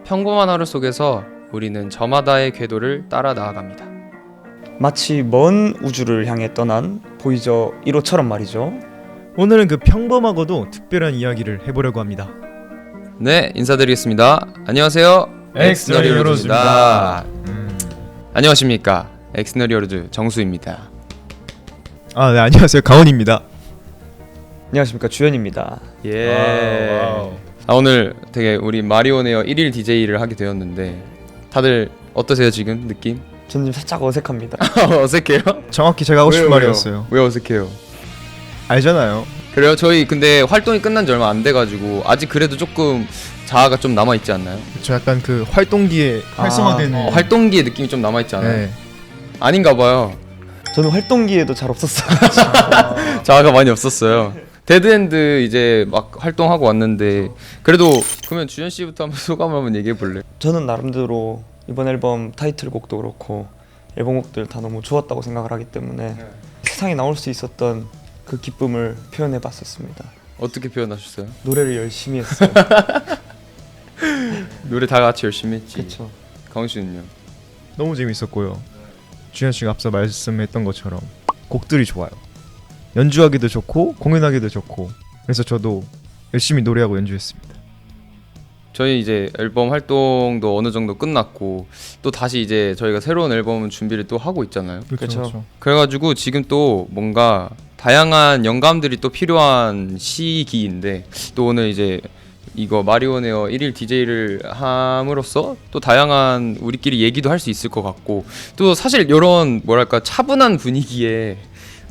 평범한 하루 속에서 우리는 저마다의 궤도를 따라 나아갑니다. 마치 먼 우주를 향해 떠난 보이저 1호처럼 말이죠. 오늘은 그 평범하고도 특별한 이야기를 해보려고 합니다. 네, 인사드리겠습니다. 안녕하세요. 엑스너리 히어로즈입니다. 안녕하십니까. 엑스너리 히어로즈 정수입니다. 네, 안녕하세요. 가온입니다. 안녕하십니까, 주현입니다. 예. 와우. 오늘 되게 우리 마리오네어 1일 DJ를 하게 되었는데 다들 어떠세요 지금 느낌? 저는 지금 살짝 어색합니다. 어색해요? 정확히 제가 하고 싶은 말이었어요. 왜 어색해요? 알잖아요. 그래요? 저희 근데 활동이 끝난 지 얼마 안 돼가지고 아직 그래도 조금 자아가 좀 남아있지 않나요? 저 약간 그 활동기에 활성화되는 활동기의 느낌이 좀 남아있지 않아요? 네. 아닌가 봐요. 저는 활동기에도 잘 없었어요. 자아가 많이 없었어요. 데드엔드 이제 막 활동하고 왔는데 그래도 그러면 주현 씨부터 한번 소감을 한번 얘기해 볼래? 저는 나름대로 이번 앨범 타이틀곡도 그렇고 앨범곡들 다 너무 좋았다고 생각을 하기 때문에 세상에 나올 수 있었던 그 기쁨을 표현해 봤었습니다. 어떻게 표현하셨어요? 노래를 열심히 했어요. 노래 다 같이 열심히 했지. 그렇죠. 강훈 씨는요? 너무 재밌었고요. 주현 씨가 앞서 말씀했던 것처럼 곡들이 좋아요. 연주하기도 좋고 공연하기도 좋고 그래서 저도 열심히 노래하고 연주했습니다. 저희 이제 앨범 활동도 어느 정도 끝났고 또 다시 이제 저희가 새로운 앨범 준비를 또 하고 있잖아요. 그쵸. 그래가지고 지금 또 뭔가 다양한 영감들이 또 필요한 시기인데 또 오늘 이제 이거 마리오네어 1일 DJ를 함으로써 또 다양한 우리끼리 얘기도 할 수 있을 것 같고 또 사실 이런 뭐랄까 차분한 분위기에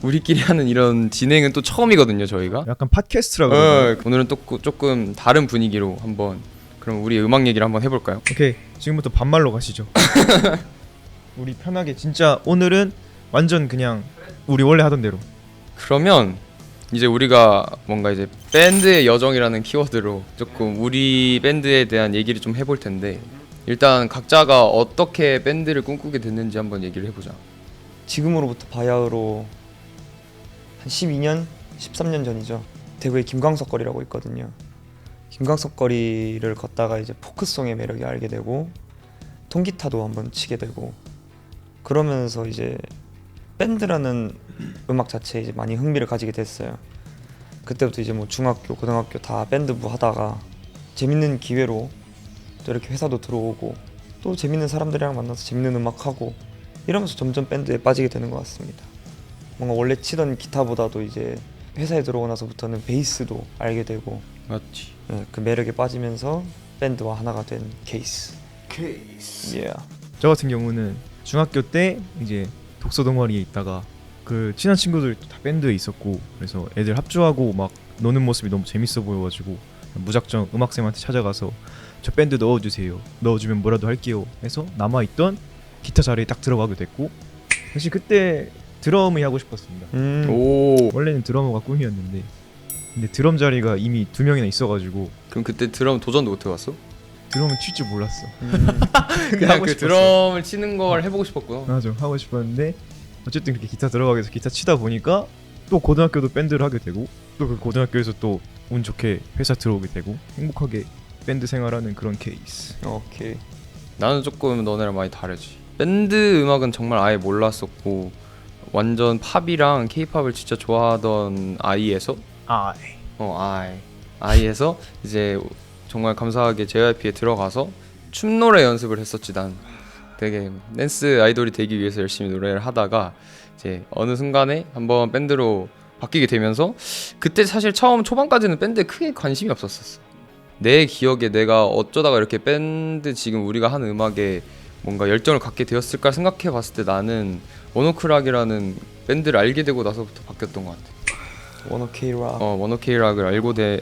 우리끼리 하는 이런 진행은 또 처음이거든요 저희가. 약간 팟캐스트라고 그러나요? 오늘은 또 조금 다른 분위기로 한번 그럼 우리 음악 얘기를 한번 해볼까요? 오케이, 지금부터 반말로 가시죠. 우리 편하게 진짜 오늘은 완전 그냥 우리 원래 하던 대로. 그러면 이제 우리가 뭔가 이제 밴드의 여정이라는 키워드로 조금 우리 밴드에 대한 얘기를 좀 해볼 텐데 일단 각자가 어떻게 밴드를 꿈꾸게 됐는지 한번 얘기를 해보자. 지금으로부터 바야흐로 한 12년, 13년 전이죠. 대구에 김광석 거리라고 있거든요. 김광석 거리를 걷다가 이제 포크송의 매력을 알게 되고 통기타도 한번 치게 되고 그러면서 이제 밴드라는 음악 자체에 이제 많이 흥미를 가지게 됐어요. 그때부터 이제 뭐 중학교, 고등학교 다 밴드부 하다가 재밌는 기회로 또 이렇게 회사도 들어오고 또 재밌는 사람들이랑 만나서 재밌는 음악 하고 이러면서 점점 밴드에 빠지게 되는 것 같습니다. 뭔가 원래 치던 기타보다도 이제 회사에 들어오고 나서부터는 베이스도 알게 되고 맞지. 그 매력에 빠지면서 밴드와 하나가 된 케이스. 저 같은 경우는 중학교 때 이제 독서 동아리에 있다가 그 친한 친구들 다 밴드에 있었고 그래서 애들 합주하고 막 노는 모습이 너무 재밌어 보여가지고 무작정 음악쌤한테 찾아가서 저 밴드 넣어주세요. 넣어주면 뭐라도 할게요. 해서 남아있던 기타 자리에 딱 들어가게 됐고 사실 그때 드럼이 하고 싶었습니다. 오. 원래는 드러머가 꿈이었는데 근데 드럼 자리가 이미 2명이나 있어가지고 그럼 그때 드럼 도전도 못 해봤어? 드럼을 칠 줄 몰랐어. 그냥 하고 그 싶었어. 드럼을 치는 걸 해보고 싶었구나. 맞아, 하고 싶었는데 어쨌든 그렇게 기타 들어가게 해서 기타 치다 보니까 또 고등학교도 밴드를 하게 되고 또 그 고등학교에서 또 운 좋게 회사 들어오게 되고 행복하게 밴드 생활하는 그런 케이스. 오케이. 나는 조금 너네랑 많이 다르지. 밴드 음악은 정말 아예 몰랐었고 완전 팝이랑 케이팝을 진짜 좋아하던 아이에서 아이에서 이제 정말 감사하게 JYP에 들어가서 춤 노래 연습을 했었지. 난 되게 댄스 아이돌이 되기 위해서 열심히 노래를 하다가 이제 어느 순간에 한번 밴드로 바뀌게 되면서 그때 사실 처음 초반까지는 밴드에 크게 관심이 없었어. 내 기억에 내가 어쩌다가 이렇게 밴드 지금 우리가 하는 음악에 뭔가 열정을 갖게 되었을까 생각해 봤을 때 나는 원오크락이라는 밴드를 알게 되고 나서부터 바뀌었던 것 같아. 원오케이락. 원오케이락을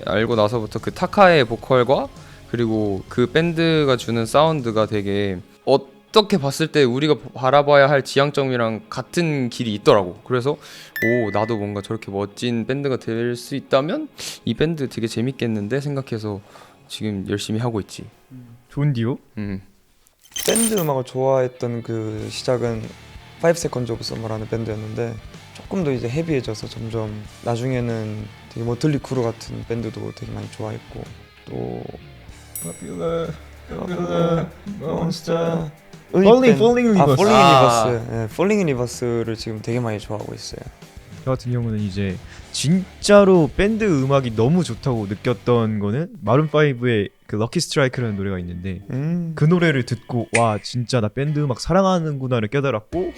알고 나서부터 그 타카의 보컬과 그리고 그 밴드가 주는 사운드가 되게 어떻게 봤을 때 우리가 바라봐야 할 지향점이랑 같은 길이 있더라고. 그래서 나도 뭔가 저렇게 멋진 밴드가 될 수 있다면 이 밴드 되게 재밌겠는데 생각해서 지금 열심히 하고 있지. 좋은디요? 밴드 음악을 좋아했던 그 시작은 5 Seconds of Summer라는 밴드였는데 조금 더 이제 헤비해져서 점점 나중에는 되게 머틀리 크루 같은 밴드도 되게 많이 좋아했고 또 몬스터. Falling in 아, Reverse. Falling in 아. Reverse. 네, Falling in Reverse를 지금 되게 많이 좋아하고 있어요. 저 같은 경우는 이제 진짜로 밴드 음악이 너무 좋다고 느꼈던 거는 마룬 5의 그 럭키 스트라이크라는 노래가 있는데 그 노래를 듣고 와 진짜 나 밴드 음악 사랑하는구나를 깨달았고,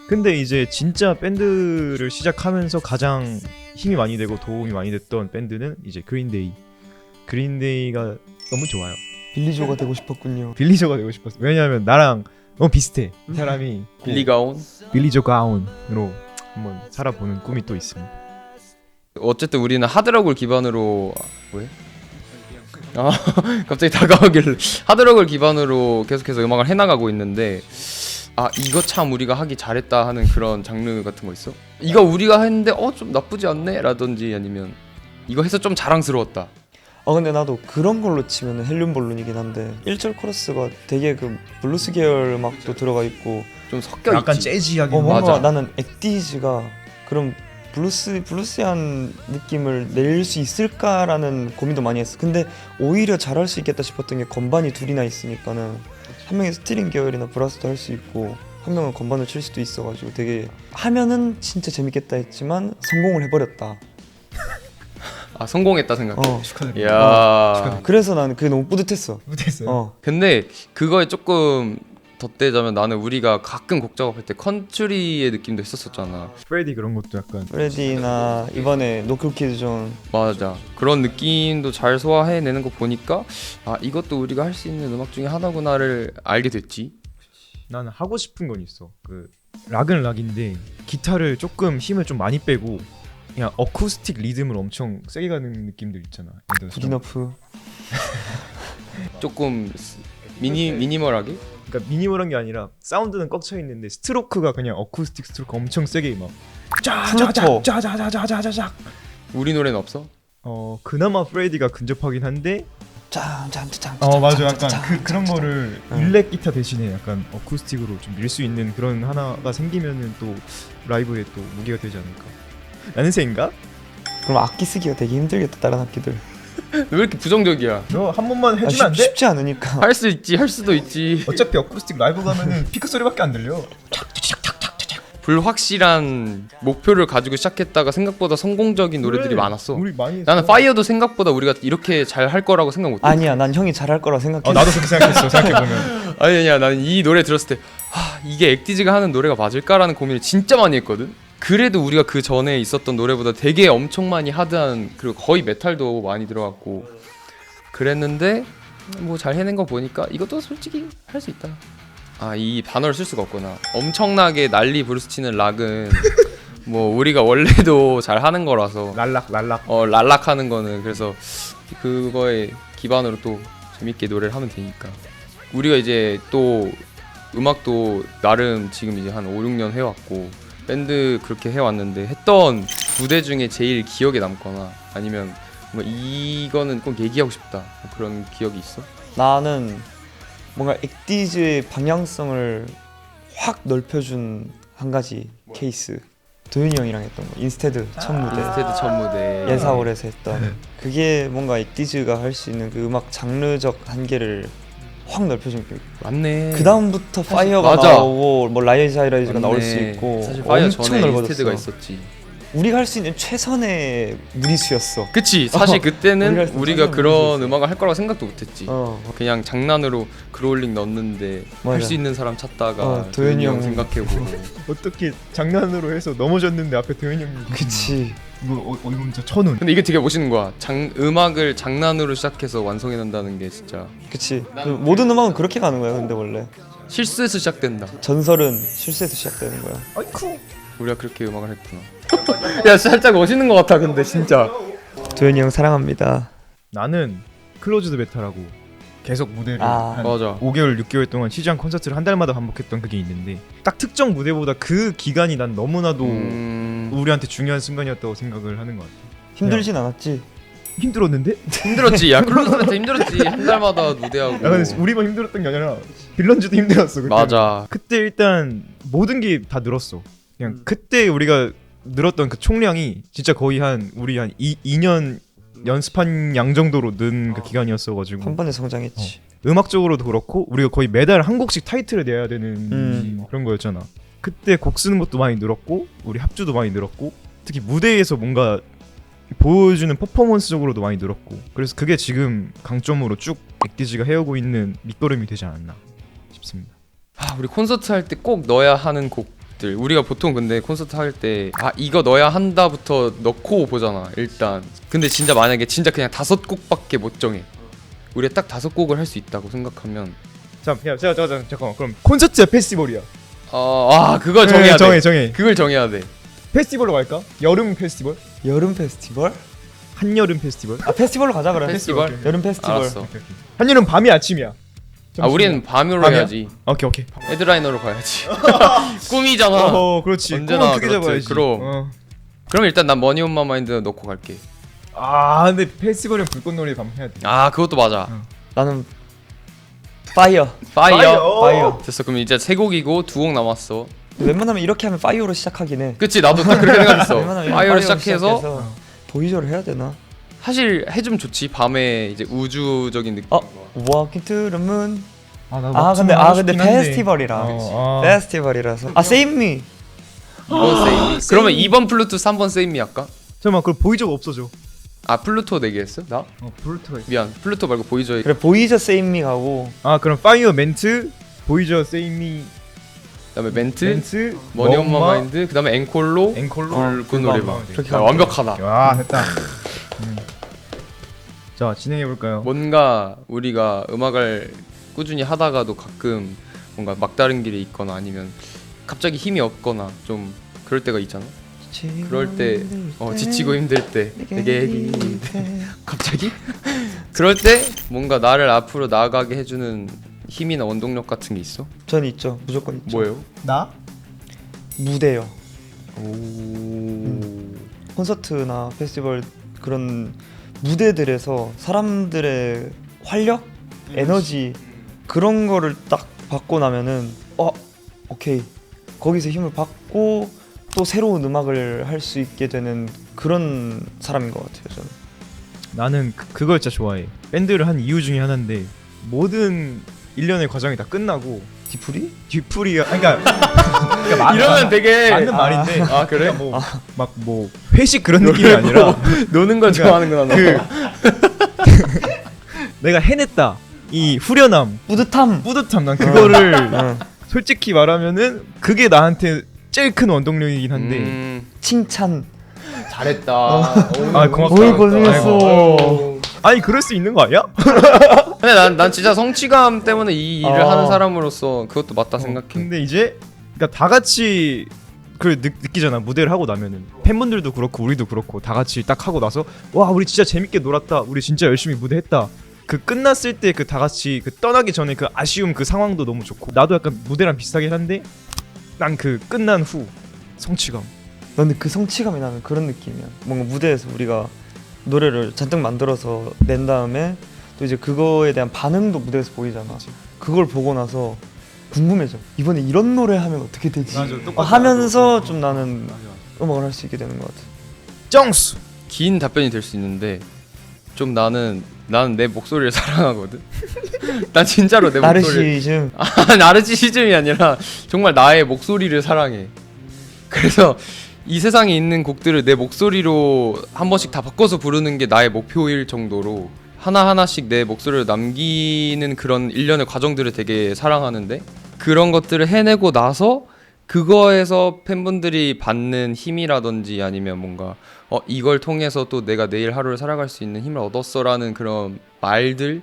근데 이제 진짜 밴드를 시작하면서 가장 힘이 많이 되고 도움이 많이 됐던 밴드는 이제 그린데이. 그린데이가 너무 좋아요. 빌리조가 되고 싶었군요. 빌리조가 되고 싶었어. 왜냐하면 나랑 너무 비슷해 사람이. 빌리 가온. 빌리조 가운으로 한번 살아보는 꿈이 또 있습니다. 어쨌든 우리는 하드락을 기반으로 왜? 아 갑자기 다가오길래 하드락을 기반으로 계속해서 음악을 해나가고 있는데, 아 이거 참 우리가 하기 잘했다 하는 그런 장르 같은 거 있어? 이거 우리가 했는데 좀 나쁘지 않네? 라든지 아니면 이거 해서 좀 자랑스러웠다. 근데 나도 그런 걸로 치면은 헬륨 볼룬이긴 한데 1절 코러스가 되게 그 블루스 계열 음악도 들어가 있고 좀 섞여 약간 있지. 재즈하게. 뭔가 맞아. 나는 액디즈가 그런 블루스한 느낌을 낼 수 있을까라는 고민도 많이 했어. 근데 오히려 잘할 수 있겠다 싶었던 게 건반이 둘이나 있으니까는 한 명이 스트링 계열이나 브라스도 할 수 있고 한 명은 건반을 칠 수도 있어가지고 되게 하면은 진짜 재밌겠다 했지만 성공을 해버렸다. 아 성공했다 생각. 축하드립니다. 이야. 그래서 나는 그게 너무 뿌듯했어. 못했어요. 근데 그거에 조금 덧대자면 나는 우리가 가끔 곡 작업할 때 컨트리의 느낌도 했었잖아. 프레디 그런 것도 약간 프레디나 이번에 노클키즈 존 맞아. 그런 느낌도 잘 소화해내는 거 보니까 아 이것도 우리가 할 수 있는 음악 중에 하나구나를 알게 됐지. 나는 하고 싶은 건 있어. 그 락은 락인데 기타를 조금 힘을 좀 많이 빼고 그냥 어쿠스틱 리듬을 엄청 세게 가는 느낌들 있잖아. 굿이너프. 조금 미니멀하게. 그러니까 미니멀한 게 아니라 사운드는 꽉 차 있는데 스트로크가 그냥 어쿠스틱 스트로크 엄청 세게 막 플루토. 짜자자자자자자자자작. 우리 노래는 없어? 그나마 프레디가 근접하긴 한데 짱짱짱짱. 맞아. 약간 그런 거를 응. 일렉 기타 대신에 약간 어쿠스틱으로 좀 밀 수 있는 그런 하나가 생기면은 또 라이브에 또 무기가 되지 않을까 라는 생각? 그럼 악기 쓰기가 되게 힘들겠다 다른 악기들. 왜 이렇게 부정적이야? 너 한 번만 해주면 안 돼? 쉽지 않으니까. 할 수 있지, 할 수도 있지. 어차피 어쿠스틱 라이브 가면은 피크 소리밖에 안 들려. 불확실한 목표를 가지고 시작했다가 생각보다 성공적인 노래들이 그래, 많았어. 우리 많이 나는 했어. 파이어도 생각보다 우리가 이렇게 잘 할 거라고 생각 못해. 아니야, 난 형이 잘할 거라 생각해. 나도 그렇게 생각했어. 생각해보면 아니야, 나는 이 노래 들었을 때 이게 액디즈가 하는 노래가 맞을까라는 고민을 진짜 많이 했거든. 그래도 우리가 그 전에 있었던 노래보다 되게 엄청 많이 하드한, 그리고 거의 메탈도 많이 들어갔고 그랬는데 뭐 잘 해낸 거 보니까 이것도 솔직히 할 수 있다. 이 단어를 쓸 수가 없구나. 엄청나게 난리 브루스 치는 락은 뭐 우리가 원래도 잘 하는 거라서 랄락 랄락 하는 거는, 그래서 그거에 기반으로 또 재밌게 노래를 하면 되니까. 우리가 이제 또 음악도 나름 지금 이제 한 5, 6년 해왔고 밴드 그렇게 해왔는데 했던 무대 중에 제일 기억에 남거나 아니면 뭐 이거는 꼭 얘기하고 싶다 뭐 그런 기억이 있어? 나는 뭔가 액디즈의 방향성을 확 넓혀준 한 가지 케이스. 도윤이 형이랑 했던 거. 인스테드 첫 무대. 인스테드 첫 무대. 예사월에서 했던 그게 뭔가 액디즈가 할 수 있는 그 음악 장르적 한계를 확 넓혀준 게. 맞네. 그 다음부터 파이어가 맞아. 나오고 뭐 라이즈 하이라이즈가 맞네. 나올 수 있고 사실 파이어 엄청 전에 넓어졌어. 인스테드가 있었지. 우리가 할 수 있는 최선의 무리수였어. 그치. 사실 그때는 우리가 우리가 진짜 그런 모르겠어. 음악을 할 거라고 생각도 못했지. 그냥 장난으로 그롤링 넣었는데 할 맞아. 수 있는 사람 찾다가 도현이 형 생각해보고. 어떻게 장난으로 해서 넘어졌는데 앞에 도현이 형이 그치. 이거 진짜 천운. 근데 이게 되게 멋있는 거야. 음악을 장난으로 시작해서 완성해낸다는 게 진짜 그치. 그 모든 음악은 그렇게 가는 거야. 근데 원래 실수에서 시작된다. 전설은 실수에서 시작되는 거야. 아이쿠. 우리가 그렇게 음악을 했구나. 야 살짝 멋있는 것 같아 근데 진짜. 도현이 형 사랑합니다. 나는 클로즈드 베타라고 계속 무대를 한 맞아. 5개월 6개월 동안 쉬지 않고 콘서트를 한 달마다 반복했던 그게 있는데 딱 특정 무대보다 그 기간이 난 너무나도 우리한테 중요한 순간이었다고 생각을 하는 것 같아. 힘들진 않았지? 힘들었는데? 힘들었지. 야 클로즈한테 힘들었지. 한 달마다 무대하고. 야, 근데 우리만 힘들었던 게 아니라 빌런즈도 힘들었어. 그때. 맞아. 그때 일단 모든 게 다 늘었어. 그냥 그때 우리가 늘었던 그 총량이 진짜 거의 우리 한 2년 연습한 양 정도로 는 그 기간이었어가지고 한 번에 성장했지. 음악적으로도 그렇고 우리가 거의 매달 한 곡씩 타이틀을 내야 되는 그런 거였잖아. 그때 곡 쓰는 것도 많이 늘었고 우리 합주도 많이 늘었고 특히 무대에서 뭔가 보여주는 퍼포먼스적으로도 많이 늘었고 그래서 그게 지금 강점으로 쭉 엑디지가 해오고 있는 밑거름이 되지 않았나 싶습니다. 우리 콘서트 할 때 꼭 넣어야 하는 곡들 우리가 보통 근데 콘서트 할 때 이거 넣어야 한다부터 넣고 보잖아 일단. 근데 진짜 만약에 진짜 그냥 5곡밖에 못 정해. 우리가 딱 5곡을 할 수 있다고 생각하면 잠깐만 그럼 콘서트야 페스티벌이야? 그걸 정해야 돼. 정해. 그걸 정해야 돼. 페스티벌로 갈까? 여름 페스티벌? 여름 페스티벌? 한여름 페스티벌? 페스티벌로 가자 그래. 페스티벌? 여름 페스티벌. 알았어. 한여름 밤이 아침이야. 우리는 밤으로 밤이야? 해야지. 오케이. 헤드라이너로 가야지. 꿈이잖아. 그렇지. 언제나 꿈은 크게 그렇지. 잡아야지. 그럼. 그럼 일단 난 머니 온 마 마인드 넣고 갈게. 근데 페스티벌은 불꽃놀이 밤 해야 돼. 그것도 맞아. 나는 파이어. 파이어. 됐어. 그럼 이제 3곡이고 2곡 남았어. 웬만하면 이렇게 하면 파이어로 시작하긴 해. 그치, 나도 딱 그렇게 생각했어. 웬만하면 이렇게 파이어로 시작해서 보이저를 해야 되나? 사실 해주면 좋지. 밤에 이제 우주적인 느낌. Walking to the moon. 근데 싶긴 한데. 페스티벌이라. 페스티벌이라서. Save me. 이번 세이미. 그러면 2번 플루토 3번 세이미 할까? 잠깐만 그럼 보이저가 없어져. 플루토 내기했어? 나? 플루토가 있어. 미안. 플루토 말고 보이저에. 그래 보이저 Save me 가고. 그럼 파이어 멘트 보이저 세이미 그다음에 멘트, 멘트 머니 온 마 마인드, 그다음에 앵콜로 불꽃 노래방. 그렇게 완벽하다. 와 됐다. 자 진행해 볼까요? 뭔가 우리가 음악을 꾸준히 하다가도 가끔 뭔가 막다른 길에 있거나 아니면 갑자기 힘이 없거나 좀 그럴 때가 있잖아. 그럴 때 지치고 힘들 때 되게 갑자기 그럴 때 뭔가 나를 앞으로 나아가게 해주는 힘이나 원동력 같은 게 있어? 전 있죠. 무조건 있죠. 뭐예요? 나? 무대요. 오. 콘서트나 페스티벌 그런 무대들에서 사람들의 활력, 에너지 그런 거를 딱 받고 나면은 오케이 거기서 힘을 받고 또 새로운 음악을 할 수 있게 되는 그런 사람인 것 같아요. 저는. 나는 그걸 진짜 좋아해. 밴드를 한 이유 중에 하나인데 모든 일련의 과정이 다 끝나고 뒤풀이가 그러니까 이러면 되게 맞는 말인데 그래? 막 뭐 회식 그런 느낌이 아니라 노는 걸 좋아하는구나. 너. 내가 해냈다 이 후련함 뿌듯함. 난 그거를 응. 솔직히 말하면은 그게 나한테 제일 큰 원동력이긴 한데 칭찬. 잘했다. 고맙다. 뭘 고생했어. 아니 그럴 수 있는 거 아니야? 근데 난 진짜 성취감 때문에 이 일을 하는 사람으로서 그것도 맞다 생각해. 근데 이제 그러니까 다 같이 그걸 느끼잖아. 무대를 하고 나면은 팬분들도 그렇고 우리도 그렇고 다 같이 딱 하고 나서 와 우리 진짜 재밌게 놀았다. 우리 진짜 열심히 무대했다. 그 끝났을 때 그 다 같이 그 떠나기 전에 그 아쉬움 그 상황도 너무 좋고 나도 약간 무대랑 비슷하긴 한데 난 그 끝난 후 성취감. 근데 그 성취감이 나는 그런 느낌이야. 뭔가 무대에서 우리가 노래를 잔뜩 만들어서 낸 다음에 또 이제 그거에 대한 반응도 무대에서 보이잖아. 그걸 보고 나서 궁금해져. 이번에 이런 노래 하면 어떻게 되지? 하면서 좀 나는 음악을 할 수 있게 되는 것 같아. 정수. 긴 답변이 될 수 있는데 좀 나는 내 목소리를 사랑하거든. 난 진짜로 내 목소리. 나르시즘. 나르시즘이 아니라 정말 나의 목소리를 사랑해. 그래서 이 세상에 있는 곡들을 내 목소리로 한 번씩 다 바꿔서 부르는 게 나의 목표일 정도로 하나하나씩 내 목소리를 남기는 그런 일련의 과정들을 되게 사랑하는데 그런 것들을 해내고 나서 그거에서 팬분들이 받는 힘이라든지 아니면 뭔가 이걸 통해서 또 내가 내일 하루를 살아갈 수 있는 힘을 얻었어라는 그런 말들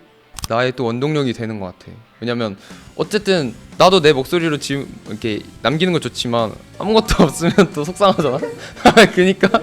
나의 또 원동력이 되는 것 같아. 왜냐면 어쨌든 나도 내 목소리로 지금 이렇게 남기는 건 좋지만 아무것도 없으면 또 속상하잖아. 그러니까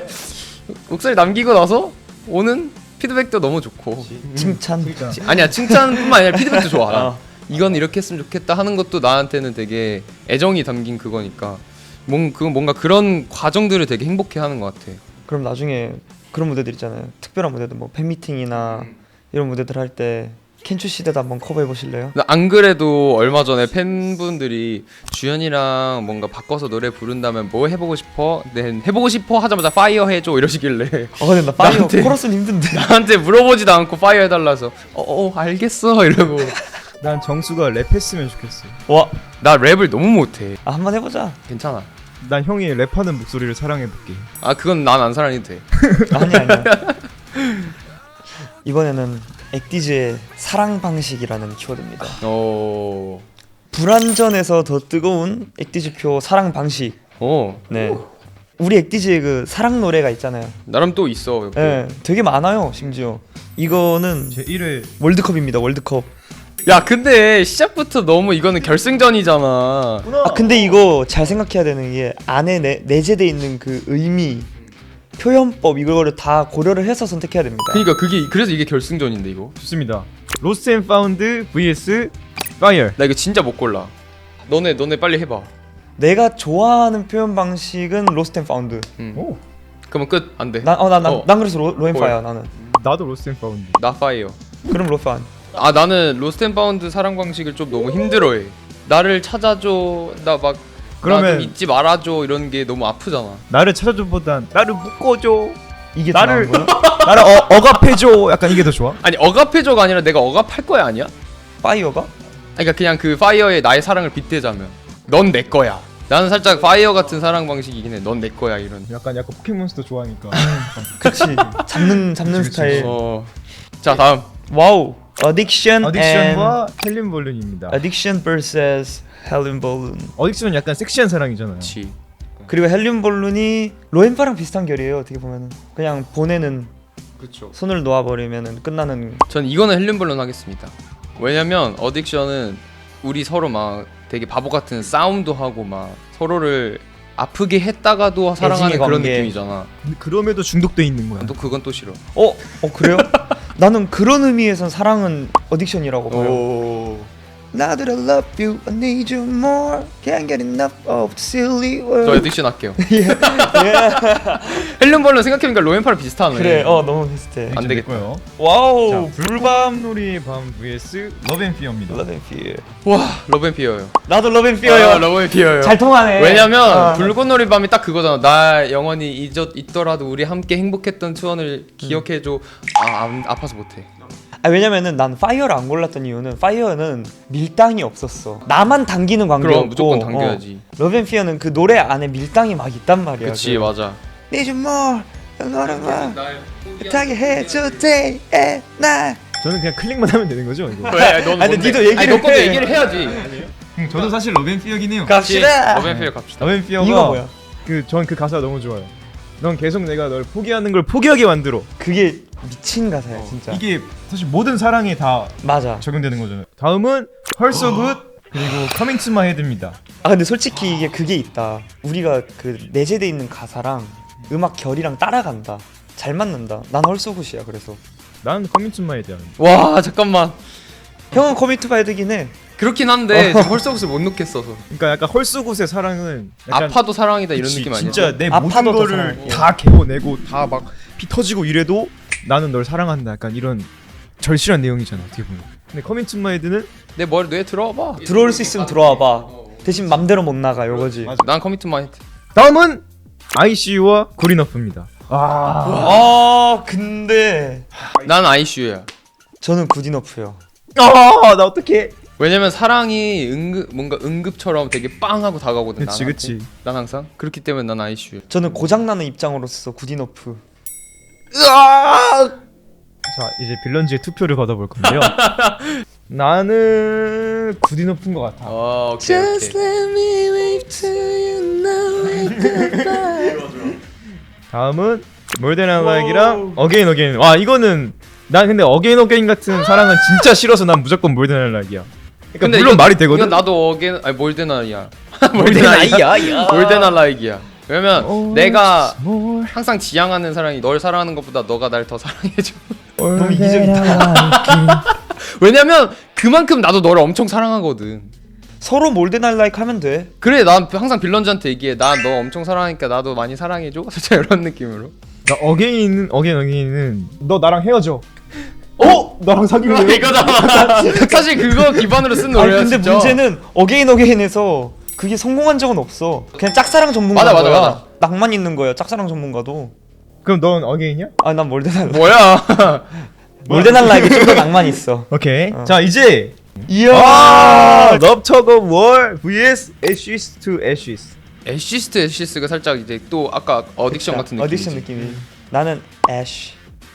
목소리 남기고 나서 오는 피드백도 너무 좋고 칭찬. 아니야 칭찬뿐만 아니라 피드백도 좋아. 이건 이렇게 했으면 좋겠다 하는 것도 나한테는 되게 애정이 담긴 그거니까 뭔가 그런 과정들을 되게 행복해하는 것 같아. 그럼 나중에 그런 무대들 있잖아요. 특별한 무대들 뭐 팬미팅이나 이런 무대들 할 때 켄추 시대도 한번 커버해 보실래요? 안 그래도 얼마 전에 팬분들이 주연이랑 뭔가 바꿔서 노래 부른다면 뭐 해보고 싶어? 네, 해보고 싶어 하자마자 파이어 해줘 이러시길래 근데 나 파이어 나한테- 코러스는 힘든데. 나한테 물어보지도 않고 파이어 해달라서 알겠어 이러고 난 정수가 랩했으면 좋겠어. 와, 나 랩을 너무 못해. 한번 해보자. 괜찮아. 난 형이 랩하는 목소리를 사랑해볼게. 아 그건 난 안 사랑해도 돼. 아니야. 이번에는 액디즈의 사랑 방식이라는 키워드입니다. 어. 불완전해서 더 뜨거운 액디즈표 사랑 방식. 어. 네. 우리 액디즈의 그 사랑 노래가 있잖아요. 나름 또 있어. 옆에. 네, 되게 많아요. 심지어 이거는 제 1회 월드컵입니다. 월드컵. 야 근데 시작부터 너무 이거는 결승전이잖아. 아 근데 이거 잘 생각해야 되는 게 안에 내재돼 있는 그 의미, 표현법 이거를 다 고려를 해서 선택해야 됩니다. 그러니까 그게 그래서 이게 결승전인데 이거. 좋습니다. 로스트 앤 파운드 vs 파이어. 나 이거 진짜 못 골라. 너네 빨리 해봐. 내가 좋아하는 표현 방식은 로스트 앤 파운드. 오, 그러면 끝. 안 돼. 난 그래서 로앤파이어 나는. 나도 로스트 앤 파운드. 나 파이어. 그럼 로판. 아 나는 로스트 앤 파운드 사랑 방식을 좀 너무 힘들어해. 나를 찾아줘. 나 막 그러면- 나 좀 잊지 말아줘 이런 게 너무 아프잖아. 나를 찾아줘보단 나를 묶어줘. 이게 나를 더 나은 거야? 나를 억압해줘. 약간 이게 더 좋아? 아니 억압해줘가 아니라 내가 억압할 거야 아니야? 파이어가? 그러니까 그냥 그 파이어에 나의 사랑을 빗대자면 넌 내 거야. 나는 살짝 파이어 같은 사랑 방식이긴 해. 넌 내 거야 이런. 약간 포켓몬스터 좋아하니까. 그치. 잡는 그치. 스타일. 자 다음. 와우. Addiction 어딕션과 헬린 볼룬입니다. Addiction vs 헬륨 볼룬. 어딕션은 약간 섹시한 사랑이잖아요. 그렇지. 그리고 헬륨 볼룬이 로앤파랑 비슷한 결이에요. 어떻게 보면은 그냥 보내는 그렇죠. 손을 놓아버리면은 끝나는. 전 이거는 헬륨볼론 하겠습니다. 왜냐면 어딕션은 우리 서로 막 되게 바보 같은 싸움도 하고 막 서로를 아프게 했다가도 사랑하는 애증의 그런 관계. 느낌이잖아. 근데 그럼에도 중독돼 있는 거야. 또 그건 또 싫어. 그래요? 나는 그런 의미에선 사랑은 어딕션이라고 봐요. 오. Now that I love you, I need you more. Can't get enough of the silly 저 world. 어딕션 할게요. Yeah. 헬륨볼론 생각해보니까 로엔파랑 비슷하네. 그래, 너무 비슷해. 안 되겠다. 고요. 와우, 불밤 놀이의 밤 vs 러브앤피어입니다. Love and Fear. 와 러브앤피어요. 나도 Love and Fear요. 러브앤피어요. 잘 통하네. 왜냐면 불꽃놀이 밤이 딱 그거잖아. 나 영원히 잊더라도 우리 함께 행복했던 추억을 기억해줘. 아파서 못해. 왜냐면은 난 파이어를 안 골랐던 이유는 파이어는 밀당이 없었어. 나만 당기는 관계였고. 그럼 무조건 당겨야지. 러브 앤 피어는 그 노래 안에 밀당이 막 있단 말이야. 그치 맞아. Need you more, 너를 못하게 해줘 day and night. 저는 그냥 클릭만 하면 되는 거죠, 이거. 왜? 너는 아니, 뭔데? 니도 얘기를 아니, 너 것도 해. 얘기를 해야지. 저도 사실 러브앤피어긴 해요. 갑시다. 러브앤피어 갑시다. 러브앤피어가 이거 뭐야? 전 그 가사가 너무 좋아요. 넌 계속 내가 널 포기하는 걸 포기하게 만들어. 그게 미친 가사야 진짜. 이게 사실 모든 사랑에 다 맞아. 적용되는 거잖아요. 다음은 Her So Good 그리고 Coming to My Head입니다. 근데 솔직히 이게 그게 있다. 우리가 그 내재돼 있는 가사랑 음악 결이랑 따라간다. 잘 맞는다. 난 헐소굿이야 그래서. 난 Coming to My Head 하는. 와 잠깐만. 형은 커미트 바이드긴 해. 그렇긴 한데 지금 헐스옷을 못 넣겠어서. 그러니까 약간 헐소굿의 사랑은 약간 아파도 사랑이다 이런 그치, 느낌 아니야? 진짜 내 아파도 모든 더 거를 사랑해. 다 개워내고 다 막 피 터지고 이래도 나는 널 사랑한다. 약간 이런 절실한 내용이잖아 어떻게 보면. 근데 Coming to My Head는 내 머리 뇌에 들어와봐. 들어올 수 있으면 들어와봐. 대신 맘대로 못 나가 요거지. 맞아. 난 커미트 마인드. 다음은 ICU와 굿이너프입니다. 근데 난 아이슈야. 저는 굿이너프요. 나 어떡해. 왜냐면 사랑이 뭔가 응급처럼 되게 빵 하고 다가오거든. 그치, 나한테. 그치. 난 항상 그렇기 때문에 난 아이슈. 저는 고장나는 입장으로서 굿이너프. 자 이제 빌런즈의 투표를 받아볼 건데요. 나는 굿이너프인 것 같아. 오케이. let me wave to you now and goodbye. 다음은 More Than I Like이랑 Again Again. 와 이거는 난 근데 Again Again 같은 사랑은 진짜 싫어서 난 무조건 More Than I Like이야. 그러니까 물론 말이 되거든. 이건 나도 어겐 아니 몰데나이야. 몰데나이야. 몰데나라이기야. 왜냐면 내가 more 항상 지향하는 사랑이 널 사랑하는 것보다 너가 날 더 사랑해줘. 너무 이기적이다. 왜냐면 그만큼 나도 너를 엄청 사랑하거든. 서로 몰데날 라이크 하면 돼. 그래 난 항상 빌런즈한테 얘기해. 나 너 엄청 사랑하니까 나도 많이 사랑해줘. 살짝 이런 느낌으로. 나 Again은 너 나랑 헤어져. 나랑 사귈래? 이거잖아. 사실 그거 기반으로 쓴 아니 노래야 근데 진짜. 문제는 어게인에서 그게 성공한 적은 없어. 그냥 짝사랑 전문가인 맞아, 거야. 맞아. 낭만 있는 거야. 짝사랑 전문가도. 그럼 넌 Again이야? 난 몰데날 뭐야? 몰데날 라이크 좀 더 낭만 있어. 오케이. 자 이제 이야. 럽터거 월 vs Ashes to Ashes. 애시스가 살짝 이제 또 아까 어딕션 같은 느낌이지. 어딕션 느낌이. 나는 애쉬.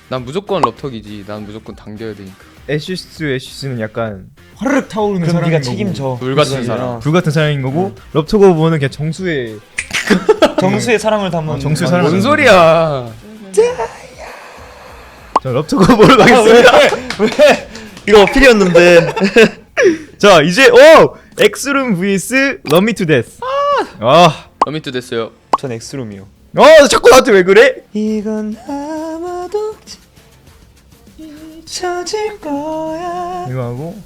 난 무조건 럽턱이지. 난 무조건 당겨야 되니까. Ashes to Ashes는 약간 화르륵 타오르는 그럼 사랑인 네가 거고, 책임져. 불 같은 그거지. 사랑. 불 같은 사랑인 거고 럽터거 월은 그냥 정수의 정수의 사랑을 담은. 정수의 음악이지. 사랑을 뭔 소리야? 자 럽터거 월 가겠습니다. 왜? 이거 어필이었는데. 자 이제 엑스룸 vs Love Me to Death. 러미트 됐어요. 전 엑스룸이요. 자꾸 나한테 왜 그래? 이건 아마도 잊혀질 거야. 이거 하고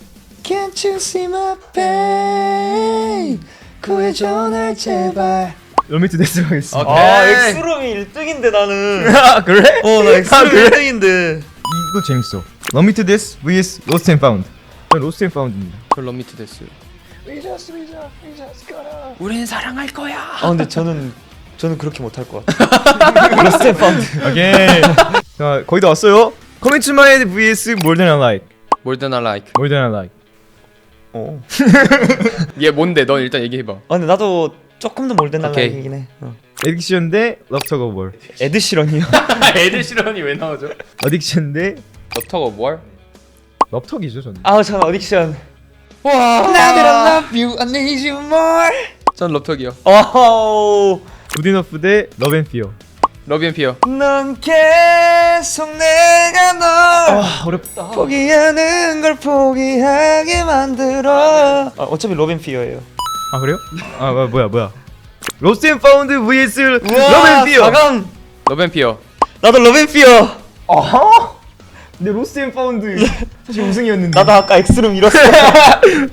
Can't you see my pain? 구해줘 날 제발. Love Me to Death 가겠습니다. 오케이. 엑스룸이 1등인데 나는. 그래? 나 엑스룸 그래? 1등인데. 이거 재밌어. Love Me to Death vs Lost and Found. 전 Lost and Found입니다. 저 러미트 됐어요. 우린 사랑할 거야. 근데 저는 그렇게 못할 것 같아. 로스트 앤 파운드. 오케이. 자 거의 다 왔어요. Commit to My Head vs More Than I Like. More than I like. More Than I Like. 얘 뭔데? 넌 일단 얘기해봐. 근데 나도 조금 더 몰든 오케이. 날라이긴 해. Addiction 대 Love Tug of War. 에드 시런이요. 애들 실현이 왜 나오죠? Addiction 대 럽턱 of war? Love Tug이죠 저는. 전 어딕션. 와. Now that I love you, I need you more. 전 럽턱이요. Good Enough 대 Love and Fear. 러비 앤 피어. 넌 계속 내가 널 어렵다. 포기하는 걸 포기하게 만들어. 어차피 로빈 피어예요. 아 그래요? 뭐야? Lost and Found vs Love and Fear. 4강. 러비 앤 피어. 나도 로빈 피어. 근데 Lost and Found 사실 우승이었는데. 나도 아까 엑스룸 잃었어.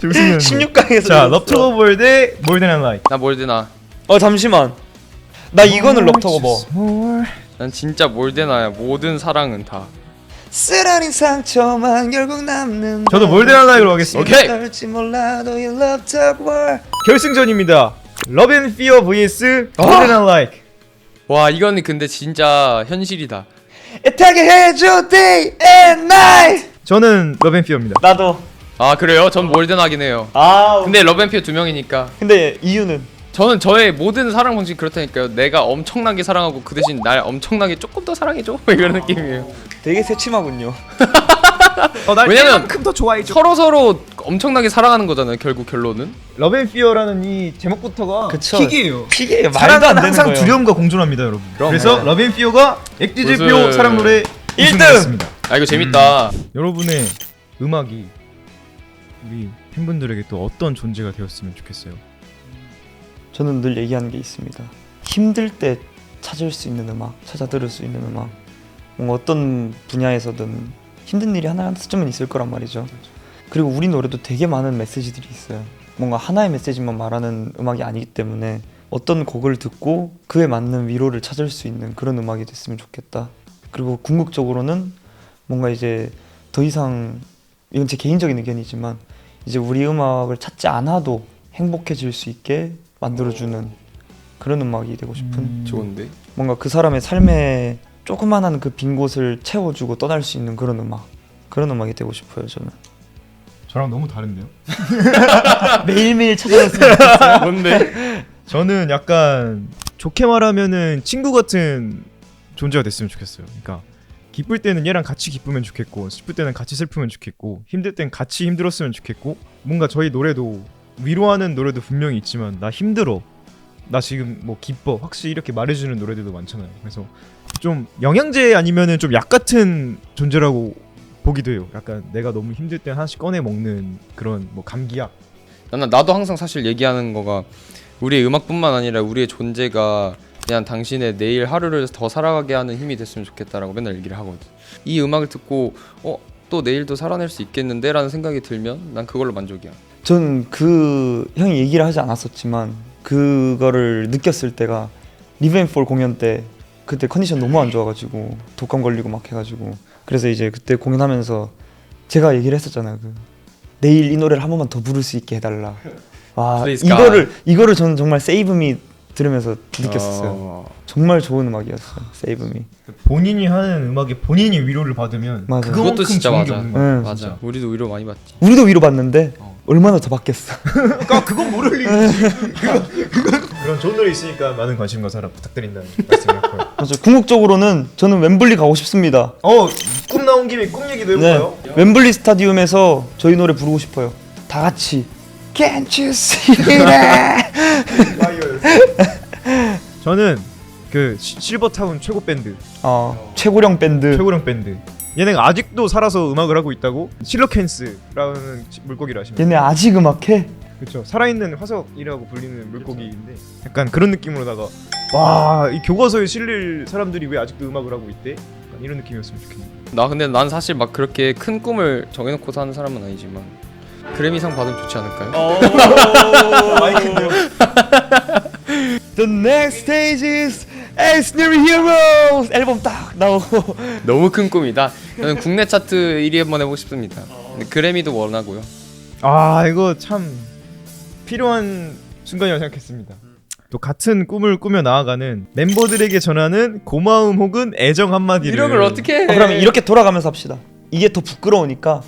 우승이었는데. 16강에서. 자, Love Tug of War 대 More Than I Like. 나 몰드나. 잠시만. 나 이거는 럽터거버. 난 진짜 몰드나야. 모든 사랑은 다. 쓰라린 상처만 결국 남는. 저도 More Than I Like로 하겠습니다. 오케이. 떨지 몰라도 you love talk war. 결승전입니다. Love and Fear vs More Than I Like. 와 이거는 근데 진짜 현실이다. 애타게 해줘 day and night. 저는 Love and Fear입니다. 나도. 아 그래요? 전 몰드나긴 해요. 근데 러비 앤 피어 2명이니까. 근데 이유는 저는 저의 모든 사랑 방식 그렇다니까요. 내가 엄청나게 사랑하고 그 대신 날 엄청나게 조금 더 사랑해줘. 이런 느낌이에요. 되게 새침하군요. 날 왜냐면 이만큼 더 좋아해줘. 서로 엄청나게 사랑하는 거잖아요. 결국 결론은. Love and Fear라는 이 제목부터가 그쵸. 픽이에요. 픽이에요. 말도 안 사랑은 되는 항상 거예요. 두려움과 공존합니다, 여러분. 그럼. 그래서 Love and Fear가 액티즈표 우승. 사랑 노래 1등! 우승했습니다. 아 이거 재밌다. 여러분의 음악이 우리 팬분들에게 또 어떤 존재가 되었으면 좋겠어요. 저는 늘 얘기하는 게 있습니다. 힘들 때 찾을 수 있는 음악, 찾아 들을 수 있는 음악. 뭔가 어떤 분야에서든 힘든 일이 하나쯤은 있을 거란 말이죠. 그리고 우리 노래도 되게 많은 메시지들이 있어요. 뭔가 하나의 메시지만 말하는 음악이 아니기 때문에 어떤 곡을 듣고 그에 맞는 위로를 찾을 수 있는 그런 음악이 됐으면 좋겠다. 그리고 궁극적으로는 뭔가 이제 더 이상, 이건 제 개인적인 의견이지만 이제 우리 음악을 찾지 않아도 행복해질 수 있게 만들어주는 그런 음악이 되고 싶은, 좋은데. 뭔가 그 사람의 삶에 조그만한 그 빈 곳을 채워주고 떠날 수 있는 그런 음악이 되고 싶어요. 저는 저랑 너무 다른데요? 매일매일 찾아왔으면 좋겠어요. 뭔데? 저는 약간 좋게 말하면은 친구 같은 존재가 됐으면 좋겠어요. 그러니까 기쁠 때는 얘랑 같이 기쁘면 좋겠고, 슬플 때는 같이 슬프면 좋겠고, 힘들 땐 같이 힘들었으면 좋겠고, 뭔가 저희 노래도 위로하는 노래도 분명히 있지만 나 힘들어, 나 지금 뭐 기뻐, 확실히 이렇게 말해주는 노래들도 많잖아요. 그래서 좀 영양제 아니면은 좀 약 같은 존재라고 보기도 해요. 약간 내가 너무 힘들 때 하나씩 꺼내 먹는 그런 뭐 감기약. 나도 항상 사실 얘기하는 거가 우리의 음악뿐만 아니라 우리의 존재가 그냥 당신의 내일 하루를 더 살아가게 하는 힘이 됐으면 좋겠다라고 맨날 얘기를 하거든. 이 음악을 듣고 또 내일도 살아낼 수 있겠는데 라는 생각이 들면 난 그걸로 만족이야. 전 그 형이 얘기를 하지 않았었지만 그거를 느꼈을 때가 리브앤폴 공연 때, 그때 컨디션 너무 안 좋아가지고 독감 걸리고 막 해가지고, 그래서 이제 그때 공연하면서 제가 얘기를 했었잖아요. 내일 이 노래를 한 번만 더 부를 수 있게 해달라. 와, Please God. 이거를 저는 정말 세이브미 들으면서 느꼈었어요. 정말 좋은 음악이었어요. Save Me. 본인이 하는 음악에 본인이 위로를 받으면 맞아. 그거만큼 그것도 진짜 좋은 게 맞아. 없는 거야. 응. 맞아. 우리도 위로 많이 받지. 우리도 위로받는데 얼마나 더 받겠어. 그러니까 그건 모를 일이지. 그런 좋은 노래 있으니까 많은 관심과 사랑 부탁드린다는 말씀을 했고요. 맞아. 궁극적으로는 저는 웸블리 가고 싶습니다. 꿈 나온 김에 꿈 얘기도 네. 해볼까요? 웸블리 스타디움에서 저희 노래 부르고 싶어요. 다 같이. Can't you see that? 저는 그 실버타운 최고 밴드, 최고령 밴드. 최고령 밴드. 얘네가 아직도 살아서 음악을 하고 있다고. 실러캔스라는 물고기를 아시나요? 얘네 아직 음악해? 그렇죠. 살아있는 화석이라고 불리는 물고기인데 약간 그런 느낌으로다가 와, 이 교과서에 실릴 사람들이 왜 아직도 음악을 하고 있대? 약간 이런 느낌이었으면 좋겠네요. 근데 난 사실 막 그렇게 큰 꿈을 정해놓고 사는 사람은 아니지만 그래미상 받으면 좋지 않을까요? 마이크인데요. The next stage is Extreme Heroes 앨범 딱 나오고. 너무 큰 꿈이다. 저는 국내 차트 1위 한번 해보고 싶습니다. 근데 그래미도 원하고요. 아, 이거 참 필요한 순간이라고 생각했습니다. 또 같은 꿈을 꾸며 나아가는 멤버들에게 전하는 고마움 혹은 애정 한마디를. 이런 걸 어떻게 해? 그러면 이렇게 돌아가면서 합시다. 이게 더 부끄러우니까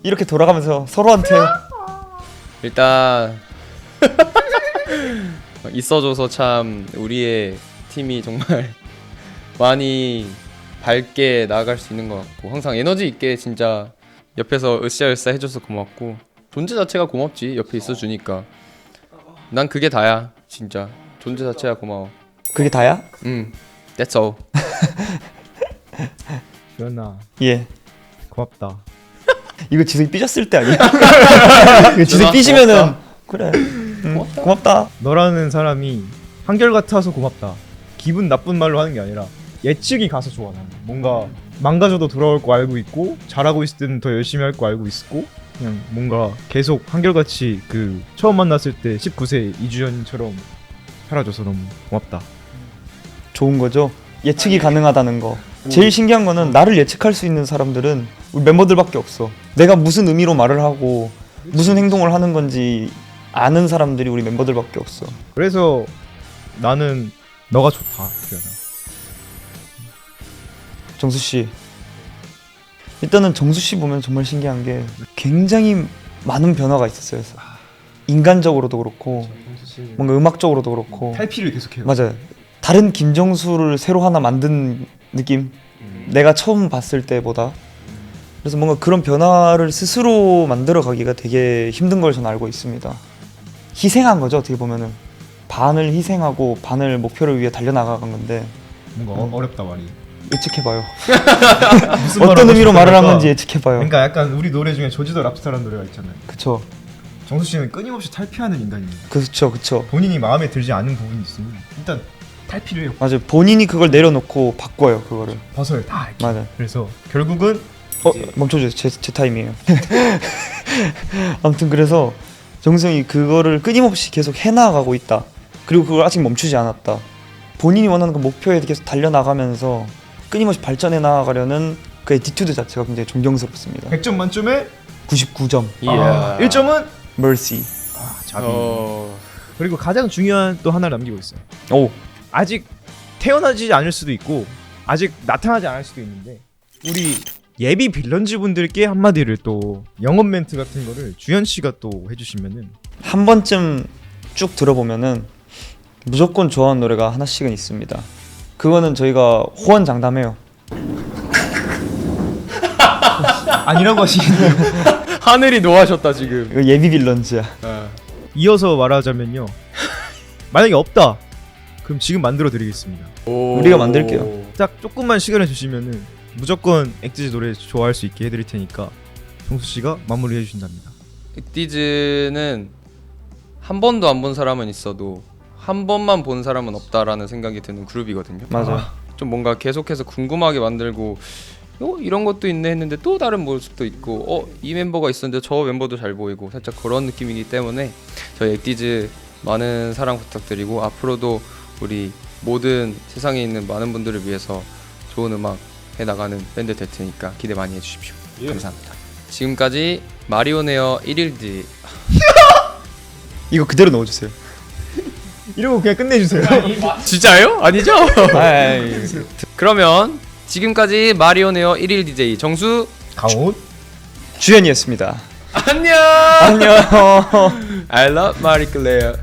이렇게 돌아가면서 서로한테 일단 있어줘서 참 우리의 팀이 정말 많이 밝게 나아갈 수 있는 것 같고 항상 에너지 있게 진짜 옆에서 으쌰으쌰 해줘서 고맙고 존재 자체가 고맙지. 옆에 있어주니까 난 그게 다야. 진짜 존재 자체가 고마워. 그게 다야? That's all. 주연아, 예. 고맙다. 이거 지석이 삐졌을 때 아니야? 이거 지석이 삐지면은 그래. 고맙다. 너라는 사람이 한결같아서 고맙다. 기분 나쁜 말로 하는 게 아니라 예측이 가서 좋아. 나는 뭔가 망가져도 돌아올 거 알고 있고 잘하고 있을 때는 더 열심히 할 거 알고 있고 그냥 뭔가 계속 한결같이 그 처음 만났을 때 19세 이주연처럼 살아줘서 너무 고맙다. 좋은 거죠. 예측이 가능하다는 거. 제일 신기한 거는 나를 예측할 수 있는 사람들은 우리 멤버들밖에 없어. 내가 무슨 의미로 말을 하고 무슨 행동을 하는 건지 아는 사람들이 우리 멤버들밖에 없어. 그래서 나는 너가 좋다. 주연아. 정수 씨. 일단은 정수 씨 보면 정말 신기한 게 굉장히 많은 변화가 있었어요. 인간적으로도 그렇고 뭔가 음악적으로도 그렇고. 탈피를 계속해요. 맞아요. 다른 김정수를 새로 하나 만든 느낌. 내가 처음 봤을 때보다. 그래서 뭔가 그런 변화를 스스로 만들어 가기가 되게 힘든 걸 저는 알고 있습니다. 희생한 거죠. 어떻게 보면은 반을 희생하고 반을 목표를 위해 달려나간 건데 뭔가 어렵다 말이. 예측해봐요. 무슨 어떤 말하고 의미로 말을 한 싶을까? 건지 예측해봐요. 그러니까 약간 우리 노래 중에 조지더 랍스타라는 노래가 있잖아요. 그쵸. 정수 씨는 끊임없이 탈피하는 인간입니다. 그쵸. 본인이 마음에 들지 않은 부분이 있으면 일단 탈피를 해요. 맞아요. 본인이 그걸 내려놓고 바꿔요. 그거를. 벗어요 다 이렇게. 맞아요. 그래서 결국은 멈춰주세요. 제 타임이에요. 아무튼 그래서 정승이 그거를 끊임없이 계속 해나가고 있다. 그리고 그걸 아직 멈추지 않았다. 본인이 원하는 그 목표에 계속 달려나가면서 끊임없이 발전해 나가려는 그 애티튜드 자체가 굉장히 존경스럽습니다. 100점 만점에 99점. 이야. 1점은 Mercy. 자비. 어... 그리고 가장 중요한 또 하나를 남기고 있어요. 오. 아직 태어나지 않을 수도 있고 아직 나타나지 않을 수도 있는데 우리 예비 빌런즈 분들께 한마디를 또 영업 멘트 같은 거를 주현 씨가 또 해주시면은 한 번쯤 쭉 들어보면은 무조건 좋아하는 노래가 하나씩은 있습니다. 그거는 저희가 호언장담해요. 아니라고 하시겠네요. 하늘이 노하셨다 지금. 이거 예비 빌런즈야. 이어서 말하자면요. 만약에 없다. 그럼 지금 만들어 드리겠습니다. 우리가 만들게요. 딱 조금만 시간을 주시면은 무조건 엑티즈 노래 좋아할 수 있게 해드릴 테니까 정수 씨가 마무리 해주신답니다. 엑디즈는 한 번도 안 본 사람은 있어도 한 번만 본 사람은 없다라는 생각이 드는 그룹이거든요. 맞아요. 좀 뭔가 계속해서 궁금하게 만들고 이런 것도 있네 했는데 또 다른 모습도 있고 이 멤버가 있었는데 저 멤버도 잘 보이고 살짝 그런 느낌이기 때문에 저희 엑디즈 많은 사랑 부탁드리고 앞으로도 우리 모든 세상에 있는 많은 분들을 위해서 좋은 음악 해나가는 밴드 될 테니까 기대 많이 해주십시오. 감사합니다. 지금까지 마리오네어 1일지 이거 그대로 넣어주세요. 이러고 그냥 끝내주세요. 진짜요? 아니죠? 아이, 그러면 지금까지 마리오네어 1일 DJ 정수 강훈. 주연이었습니다. 안녕. 안녕. I love Marie Claire.